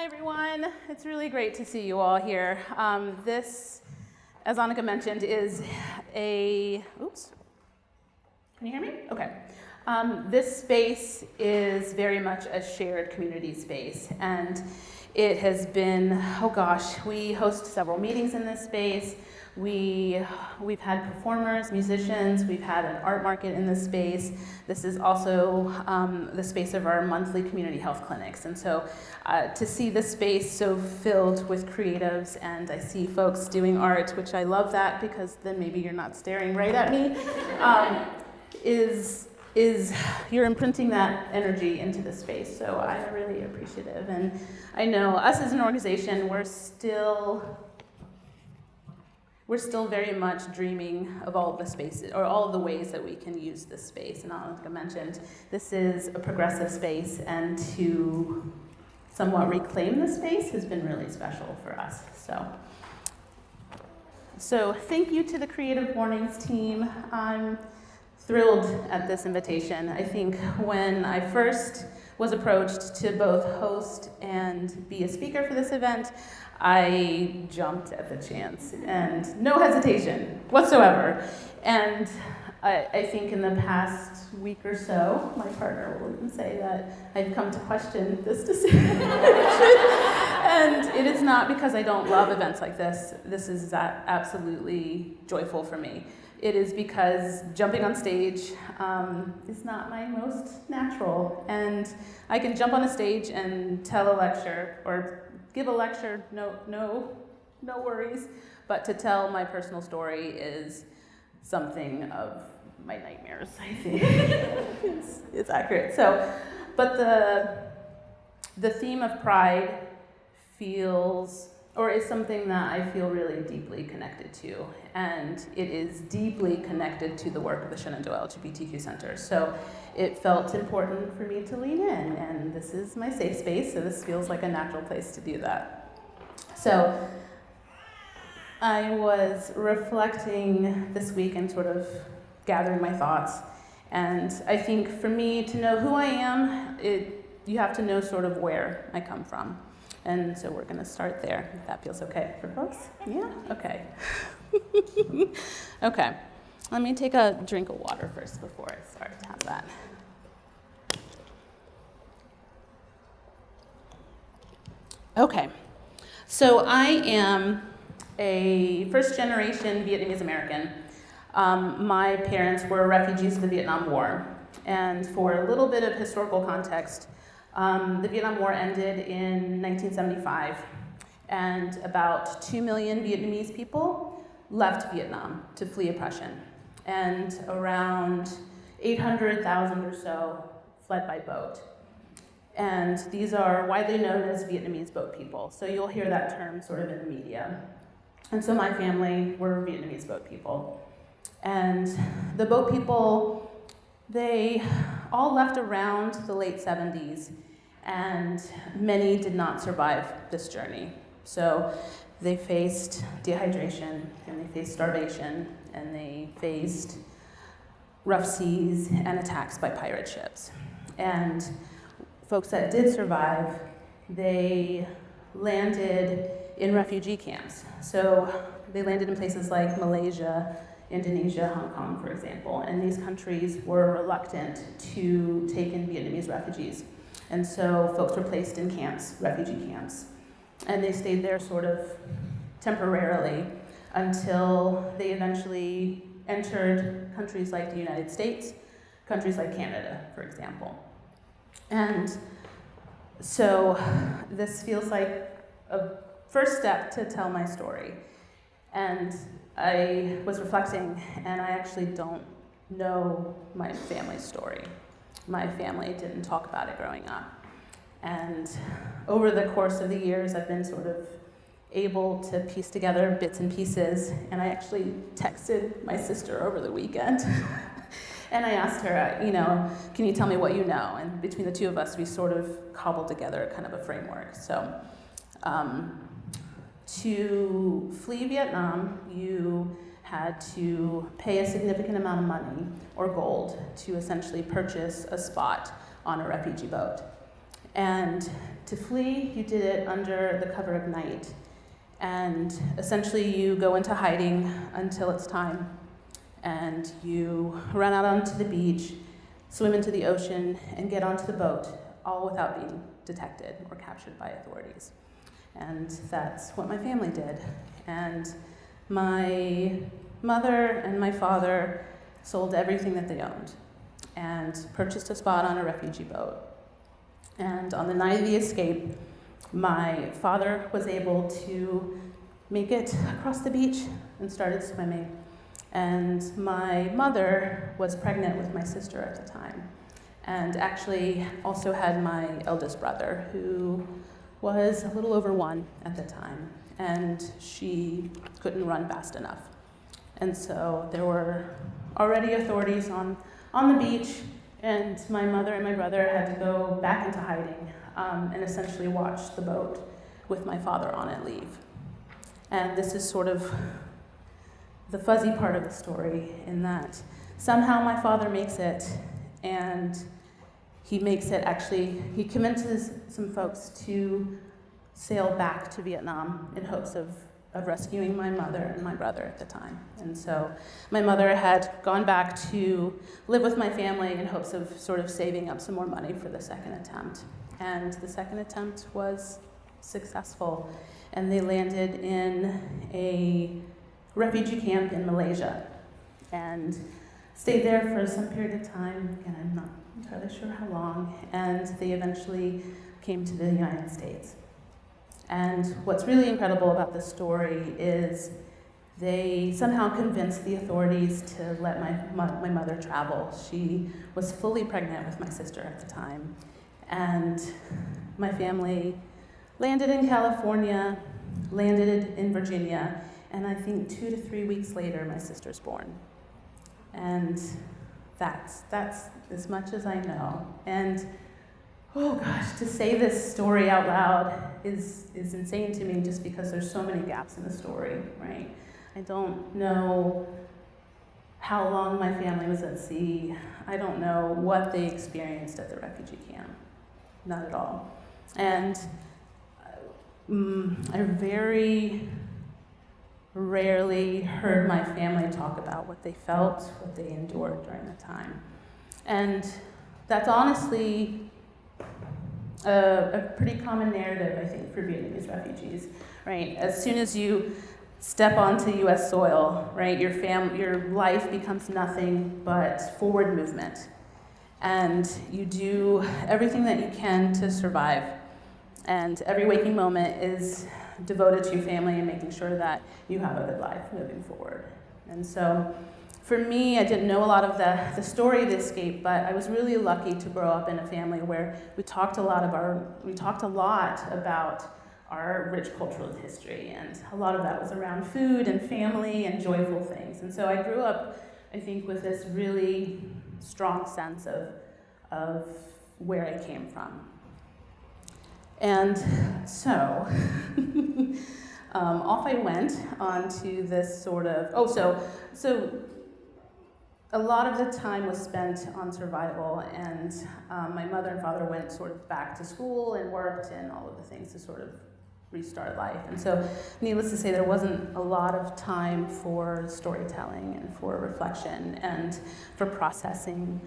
Hi everyone, it's really great to see you all here. This, as Annika mentioned, is oops, can you hear me? Okay. This space is very much a shared community space, and it has been, we host several meetings in this space. We've had performers, musicians, we've had an art market in this space. This is also the space of our monthly community health clinics. And so to see this space so filled with creatives, and I see folks doing art, which I love that because then maybe you're not staring right at me, is you're imprinting that energy into the space. So I'm really appreciative. And I know us as an organization, we're still very much dreaming of all of the spaces, or all of the ways that we can use this space. And like I mentioned, this is a progressive space, and to somewhat reclaim the space has been really special for us. So thank you to the CreativeMornings team. I'm thrilled at this invitation. I think when I first was approached to both host and be a speaker for this event, I jumped at the chance, and no hesitation whatsoever. And I think in the past week or so, my partner will even say that I've come to question this decision. And it is not because I don't love events like this. This is absolutely joyful for me. It is because jumping on stage is not my most natural. And I can jump on a stage and tell a lecture, or give a lecture, no worries. But to tell my personal story is something of my nightmares, I think. it's accurate. But the theme of pride is something that I feel really deeply connected to. And it is deeply connected to the work of the Shenandoah LGBTQ Center. So it felt important for me to lean in, and this is my safe space, so this feels like a natural place to do that. So I was reflecting this week and sort of gathering my thoughts, and I think for me to know who I am, you have to know sort of where I come from. And so we're going to start there, if that feels okay for folks. Yeah? Okay. Okay. Let me take a drink of water first before I start. How's that? Okay. So I am a first-generation Vietnamese American. My parents were refugees of the Vietnam War. And for a little bit of historical context, the Vietnam War ended in 1975, and about 2 million Vietnamese people left Vietnam to flee oppression, and around 800,000 or so fled by boat. And these are widely known as Vietnamese boat people, so you'll hear that term sort of in the media. And so my family were Vietnamese boat people. And the boat people, they all left around the late 70s, and many did not survive this journey. So they faced dehydration, and they faced starvation, and they faced rough seas and attacks by pirate ships. And folks that did survive, they landed in refugee camps. So they landed in places like Malaysia, Indonesia, Hong Kong, for example, and these countries were reluctant to take in Vietnamese refugees. And so folks were placed in camps, refugee camps, and they stayed there sort of temporarily until they eventually entered countries like the United States, countries like Canada, for example. And so this feels like a first step to tell my story. And I was reflecting, and I actually don't know my family's story. My family didn't talk about it growing up. And over the course of the years, I've been sort of able to piece together bits and pieces, and I actually texted my sister over the weekend. And I asked her, can you tell me what you know? And between the two of us, we sort of cobbled together kind of a framework. So to flee Vietnam, you had to pay a significant amount of money or gold to essentially purchase a spot on a refugee boat. And to flee, you did it under the cover of night. And essentially you go into hiding until it's time. And you run out onto the beach, swim into the ocean, and get onto the boat, all without being detected or captured by authorities. And that's what my family did. And my mother and my father sold everything that they owned and purchased a spot on a refugee boat. And on the night of the escape, my father was able to make it across the beach and started swimming. And my mother was pregnant with my sister at the time, and actually also had my eldest brother, who was a little over 1 at the time, and she couldn't run fast enough. And so there were already authorities on the beach, and my mother and my brother had to go back into hiding and essentially watch the boat with my father on it leave. And this is sort of the fuzzy part of the story, in that somehow my father makes it, and he convinces some folks to sail back to Vietnam in hopes of rescuing my mother and my brother at the time. And so my mother had gone back to live with my family in hopes of sort of saving up some more money for the second attempt. And the second attempt was successful, and they landed in a refugee camp in Malaysia and stayed there for some period of time, and I'm not entirely sure how long, and they eventually came to the United States. And what's really incredible about this story is they somehow convinced the authorities to let my mother travel. She was fully pregnant with my sister at the time, and my family landed in California, landed in Virginia, and I think 2 to 3 weeks later, my sister's born. And that's as much as I know. And oh gosh, to say this story out loud is insane to me, just because there's so many gaps in the story, right? I don't know how long my family was at sea. I don't know what they experienced at the refugee camp. Not at all. And I very rarely heard my family talk about what they felt, what they endured during the time. And that's honestly a pretty common narrative, I think, for Vietnamese refugees, right? As soon as you step onto U.S. soil, right, your life becomes nothing but forward movement. And you do everything that you can to survive. And every waking moment is devoted to your family and making sure that you have a good life moving forward. And so for me, I didn't know a lot of the story of the escape, but I was really lucky to grow up in a family where we talked a lot about our rich cultural history, and a lot of that was around food and family and joyful things. And so I grew up, I think, with this really strong sense of where I came from. And so off I went onto this sort of, so a lot of the time was spent on survival, and my mother and father went sort of back to school and worked and all of the things to sort of restart life. And so needless to say, there wasn't a lot of time for storytelling and for reflection and for processing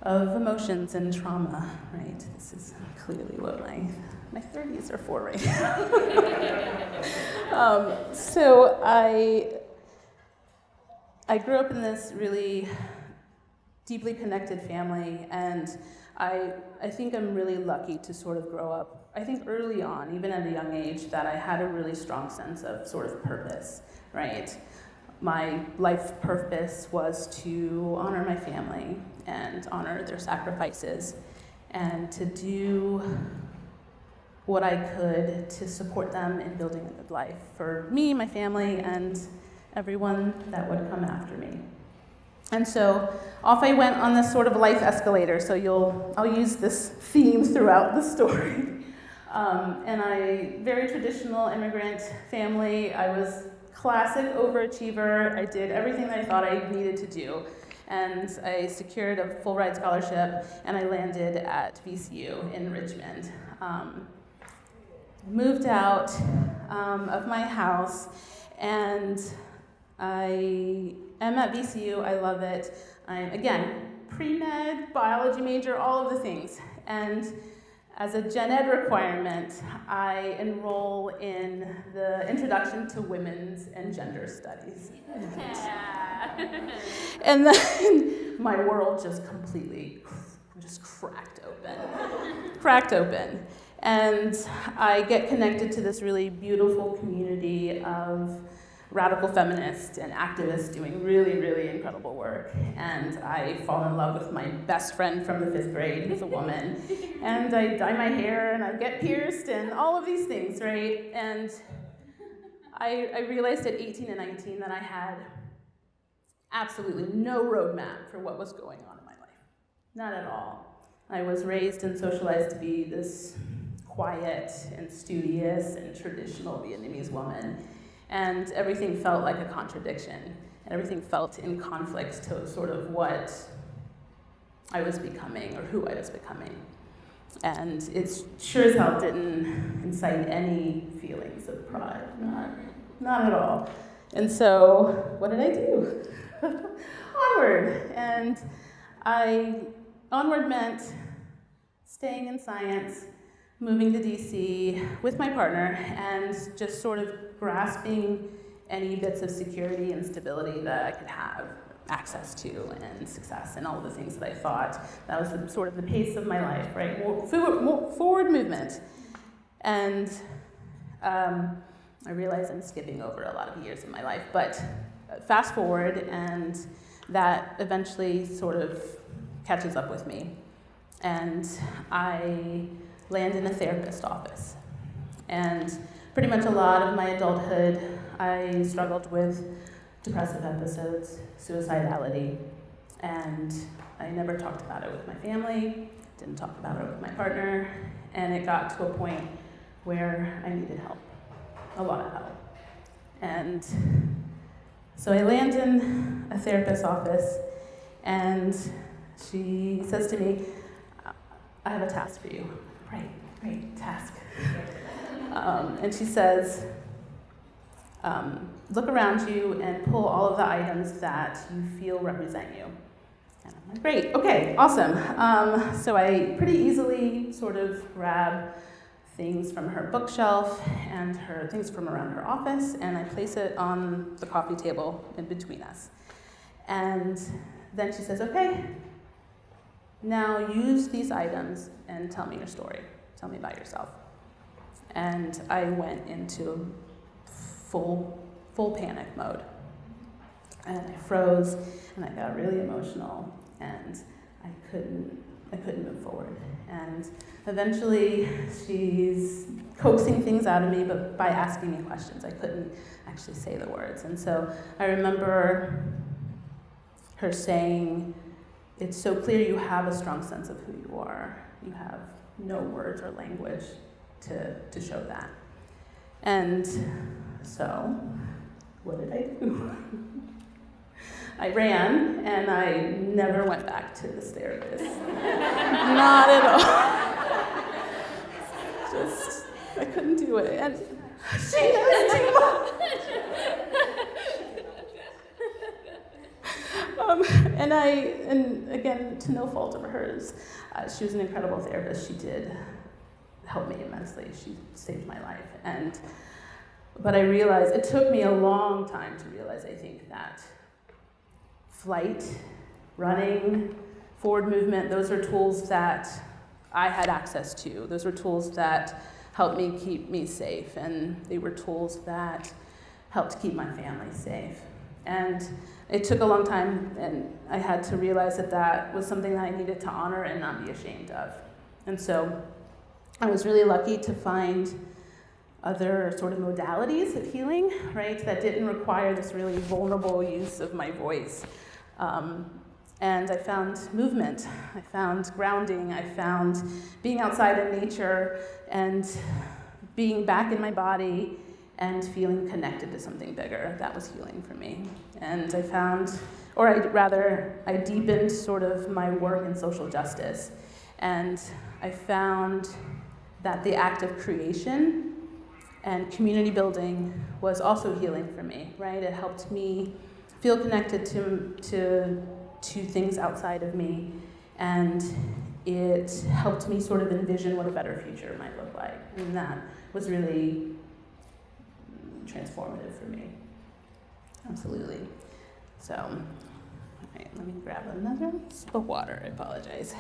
of emotions and trauma, right? This is clearly what my 30s are for right now. So I grew up in this really deeply connected family, and I think I'm really lucky to sort of grow up, I think early on, even at a young age, that I had a really strong sense of sort of purpose, right? My life purpose was to honor my family and honor their sacrifices, and to do what I could to support them in building a good life for me, my family, and everyone that would come after me. And so off I went on this sort of life escalator. So I'll use this theme throughout the story. And very traditional immigrant family. I was classic overachiever. I did everything that I thought I needed to do. and I secured a full ride scholarship, and I landed at VCU in Richmond. Moved out of my house, and I am at VCU. I love it. I'm, again, pre-med, biology major, all of the things. And as a gen ed requirement, I enroll in the Introduction to Women's and Gender Studies. And then my world just completely cracked open. And I get connected to this really beautiful community of radical feminists and activists doing really, really incredible work. And I fall in love with my best friend from the 5th grade, who's a woman. And I dye my hair, and I get pierced, and all of these things, right? And I realized at 18 and 19 that I had absolutely no roadmap for what was going on in my life. Not at all. I was raised and socialized to be this quiet and studious and traditional Vietnamese woman. And everything felt like a contradiction. And everything felt in conflict to sort of what I was becoming or who I was becoming. And it sure as hell didn't incite any feelings of pride, not at all. And so, what did I do? Onward. And onward meant staying in science, moving to DC with my partner, and just sort of grasping any bits of security and stability that I could have access to, and success, and all of the things that I thought. That was sort of the pace of my life, right? Forward movement. And I realize I'm skipping over a lot of years in my life, but fast forward, and that eventually sort of catches up with me. And I land in a therapist office. And pretty much a lot of my adulthood, I struggled with depressive episodes, suicidality, and I never talked about it with my family, didn't talk about it with my partner, and it got to a point where I needed help, a lot of help. And so I land in a therapist's office, and she says to me, I have a task for you. Great, task. And she says, look around you and pull all of the items that you feel represent you. And I'm like, great, okay, awesome. So I pretty easily sort of grab things from her bookshelf and her things from around her office, and I place it on the coffee table in between us. And then she says, okay, now use these items and tell me your story. Tell me about yourself. And I went into full panic mode. And I froze, and I got really emotional, and I couldn't move forward. And eventually she's coaxing things out of me, but by asking me questions. I couldn't actually say the words. And so I remember her saying, it's so clear you have a strong sense of who you are. You have no words or language to show that. And so, what did I do? I ran, and I never went back to this therapist. Not at all. Just, I couldn't do it. And she knows too much. And again, to no fault of hers, she was an incredible therapist. She did help me immensely. She saved my life. But I realized, it took me a long time to realize, I think, that flight, running, forward movement, those are tools that I had access to. Those were tools that helped me keep me safe, and they were tools that helped keep my family safe. And it took a long time, and I had to realize that that was something that I needed to honor and not be ashamed of. And so I was really lucky to find other sort of modalities of healing, right, that didn't require this really vulnerable use of my voice. And I found movement, I found grounding, I found being outside in nature and being back in my body and feeling connected to something bigger. That was healing for me. And I found I deepened sort of my work in social justice. And I found that the act of creation and community building was also healing for me, right? It helped me feel connected to things outside of me, and it helped me sort of envision what a better future might look like. And that was really transformative for me. Absolutely. So, all right, let me grab another sip of water. I apologize.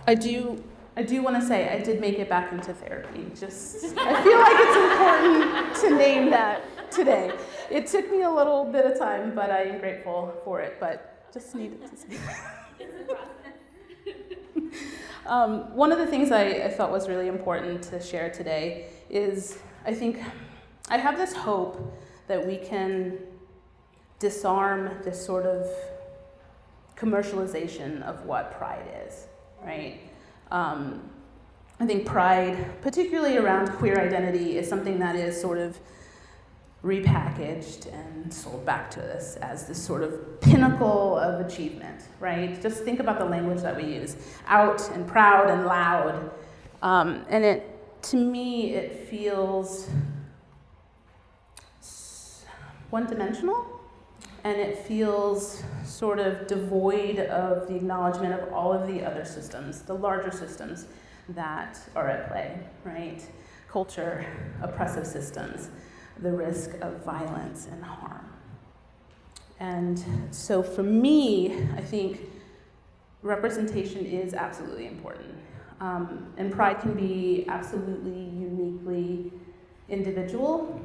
I do want to say I did make it back into therapy. I feel like it's important to name that today. It took me a little bit of time, but I am grateful for it. But just needed to say. It's a process. One of the things I felt was really important to share today is I think I have this hope that we can disarm this sort of commercialization of what pride is. Right? I think pride, particularly around queer identity, is something that is sort of repackaged and sold back to us as this sort of pinnacle of achievement, right? Just think about the language that we use, out and proud and loud. And to me, it feels one-dimensional. And it feels sort of devoid of the acknowledgement of all of the other systems, the larger systems that are at play, right? Culture, oppressive systems, the risk of violence and harm. And so for me, I think representation is absolutely important. And pride can be absolutely uniquely individual,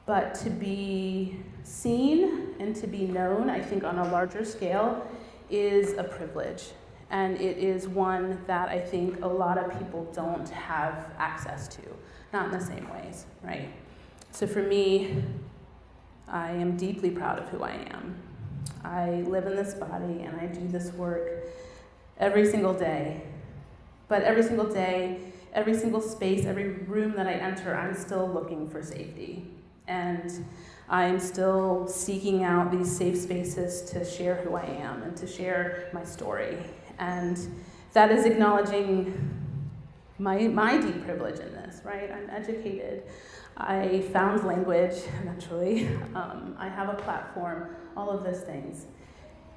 but to be seen and to be known, I think on a larger scale, is a privilege. And it is one that I think a lot of people don't have access to, not in the same ways, right? So for me, I am deeply proud of who I am. I live in this body and I do this work every single day. But every single day, every single space, every room that I enter, I'm still looking for safety. And I'm still seeking out these safe spaces to share who I am and to share my story. And that is acknowledging my deep privilege in this, right? I'm educated. I found language eventually. I have a platform, all of those things.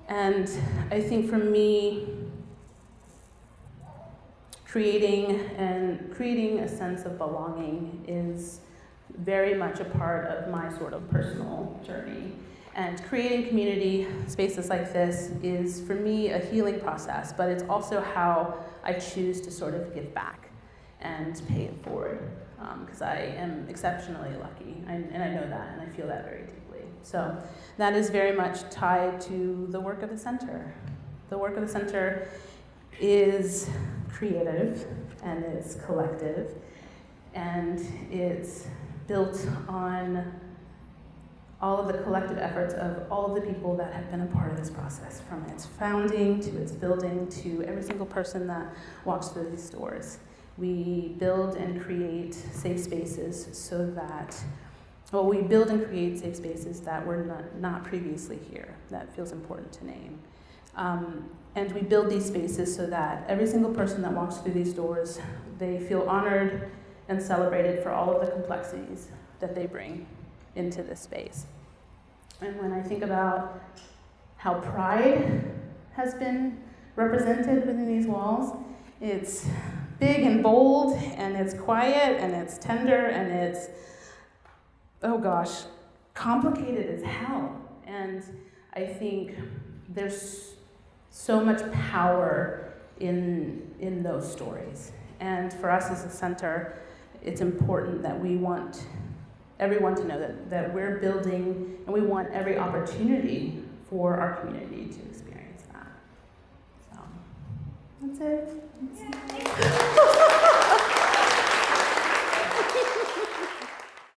And I think for me, creating a sense of belonging is very much a part of my sort of personal journey. And creating community spaces like this is, for me, a healing process, but it's also how I choose to sort of give back and pay it forward, because I am exceptionally lucky, and I know that, and I feel that very deeply. So that is very much tied to the work of the center. The work of the center is creative, and it's collective, and it's built on all of the collective efforts of all of the people that have been a part of this process, from its founding to its building to every single person that walks through these doors. We build and create safe spaces so that, we build and create safe spaces that were not previously here. That feels important to name. And we build these spaces so that every single person that walks through these doors, they feel honored and celebrated for all of the complexities that they bring into this space. And when I think about how pride has been represented within these walls, it's big and bold, and it's quiet, and it's tender, and it's, complicated as hell. And I think there's so much power in those stories. And for us as a center, it's important that we want everyone to know that we're building, and we want every opportunity for our community to experience that. So, that's it.